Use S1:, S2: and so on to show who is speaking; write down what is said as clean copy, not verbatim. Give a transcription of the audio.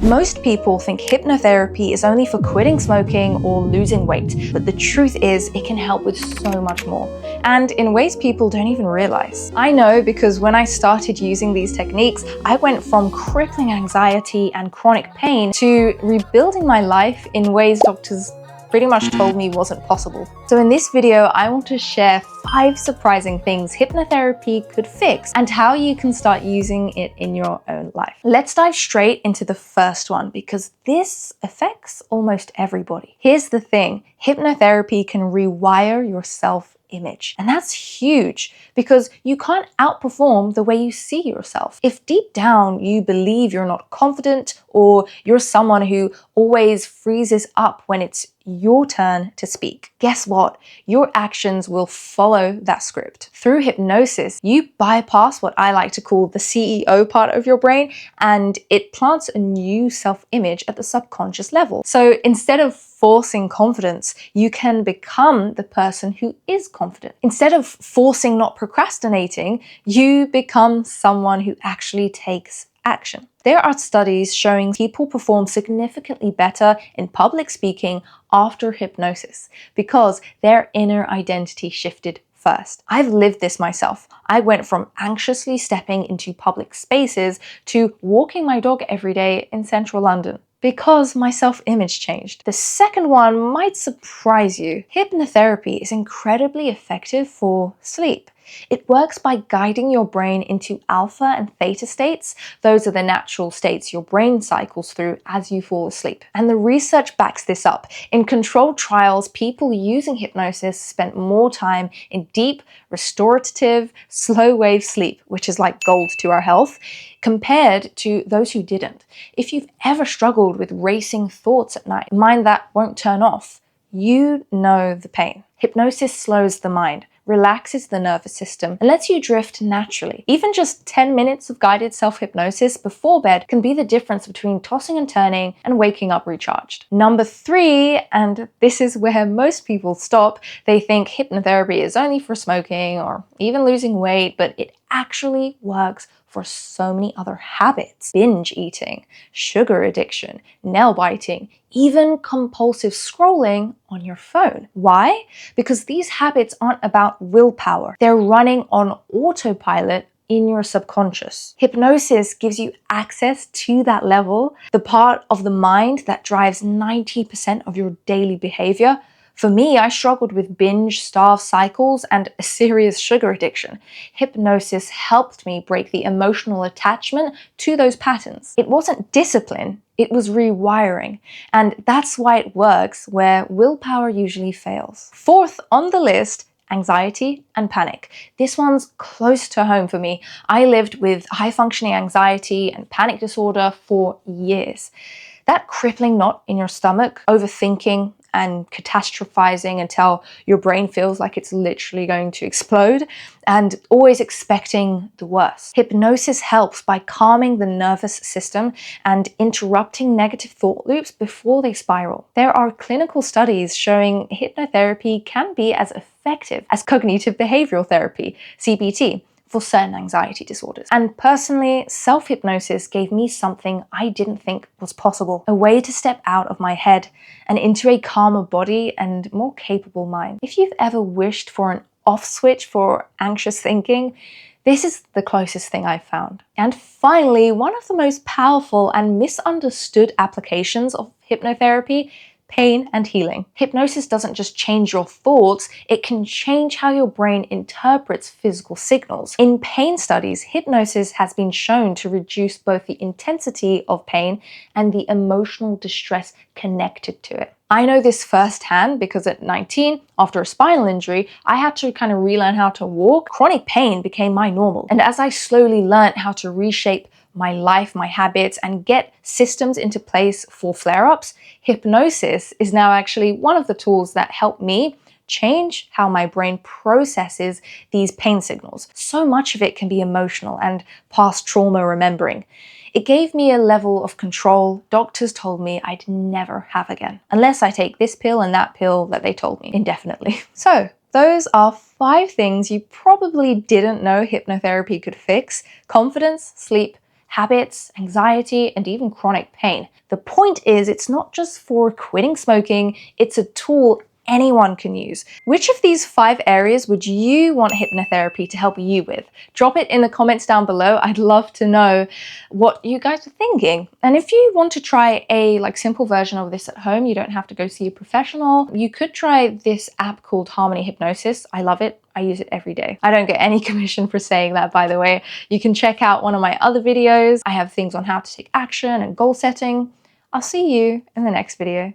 S1: Most people think hypnotherapy is only for quitting smoking or losing weight, but the truth is it can help with so much more, and in ways people don't even realize. I know because when I started using these techniques, I went from crippling anxiety and chronic pain to rebuilding my life in ways doctors pretty much told me wasn't possible. So in this video, I want to share 5 surprising things hypnotherapy could fix and how you can start using it in your own life. Let's dive straight into the first one because this affects almost everybody. Here's the thing, hypnotherapy can rewire your self-image. And that's huge because you can't outperform the way you see yourself. If deep down you believe you're not confident or you're someone who always freezes up when it's your turn to speak, guess what? Your actions will follow that script. Through hypnosis, you bypass what I like to call the CEO part of your brain, and it plants a new self-image at the subconscious level. So instead of forcing confidence, you can become the person who is confident. Instead of forcing not procrastinating, you become someone who actually takes action. There are studies showing people perform significantly better in public speaking after hypnosis because their inner identity shifted first. I've lived this myself. I went from anxiously stepping into public spaces to walking my dog every day in central London because my self-image changed. The second one might surprise you. Hypnotherapy is incredibly effective for sleep. It works by guiding your brain into alpha and theta states. Those are the natural states your brain cycles through as you fall asleep. And the research backs this up. In controlled trials, people using hypnosis spent more time in deep, restorative, slow-wave sleep, which is like gold to our health, compared to those who didn't. If you've ever struggled with racing thoughts at night, a mind that won't turn off, you know the pain. Hypnosis slows the mind, relaxes the nervous system, and lets you drift naturally. Even just 10 minutes of guided self-hypnosis before bed can be the difference between tossing and turning and waking up recharged. Number 3, and this is where most people stop, they think hypnotherapy is only for smoking or even losing weight, but it actually works for so many other habits. Binge eating, sugar addiction, nail biting, even compulsive scrolling on your phone. Why? Because these habits aren't about willpower. They're running on autopilot in your subconscious. Hypnosis gives you access to that level, the part of the mind that drives 90% of your daily behavior. For me, I struggled with binge-starve cycles and a serious sugar addiction. Hypnosis helped me break the emotional attachment to those patterns. It wasn't discipline, it was rewiring. And that's why it works where willpower usually fails. 4th on the list, anxiety and panic. This one's close to home for me. I lived with high-functioning anxiety and panic disorder for years. That crippling knot in your stomach, overthinking, and catastrophizing until your brain feels like it's literally going to explode, and always expecting the worst. Hypnosis helps by calming the nervous system and interrupting negative thought loops before they spiral. There are clinical studies showing hypnotherapy can be as effective as cognitive behavioral therapy, CBT, for certain anxiety disorders. And personally, self-hypnosis gave me something I didn't think was possible, a way to step out of my head and into a calmer body and more capable mind. If you've ever wished for an off switch for anxious thinking, this is the closest thing I've found. And finally, one of the most powerful and misunderstood applications of hypnotherapy, pain and healing. Hypnosis doesn't just change your thoughts, it can change how your brain interprets physical signals. In pain studies, hypnosis has been shown to reduce both the intensity of pain and the emotional distress connected to it. I know this firsthand because at 19, after a spinal injury, I had to kind of relearn how to walk. Chronic pain became my normal. And as I slowly learned how to reshape my life, my habits, and get systems into place for flare-ups, hypnosis is now actually one of the tools that help me change how my brain processes these pain signals. So much of it can be emotional and past trauma remembering. It gave me a level of control doctors told me I'd never have again, unless I take this pill and that pill that they told me indefinitely. So those are 5 things you probably didn't know hypnotherapy could fix: confidence, sleep, habits, anxiety, and even chronic pain. The point is, it's not just for quitting smoking, it's a tool anyone can use. Which of these 5 areas would you want hypnotherapy to help you with? Drop it in the comments down below. I'd love to know what you guys are thinking. And if you want to try a simple version of this at home, you don't have to go see a professional. You could try this app called Harmony Hypnosis. I love it. I use it every day. I don't get any commission for saying that, by the way. You can check out one of my other videos. I have things on how to take action and goal setting. I'll see you in the next video.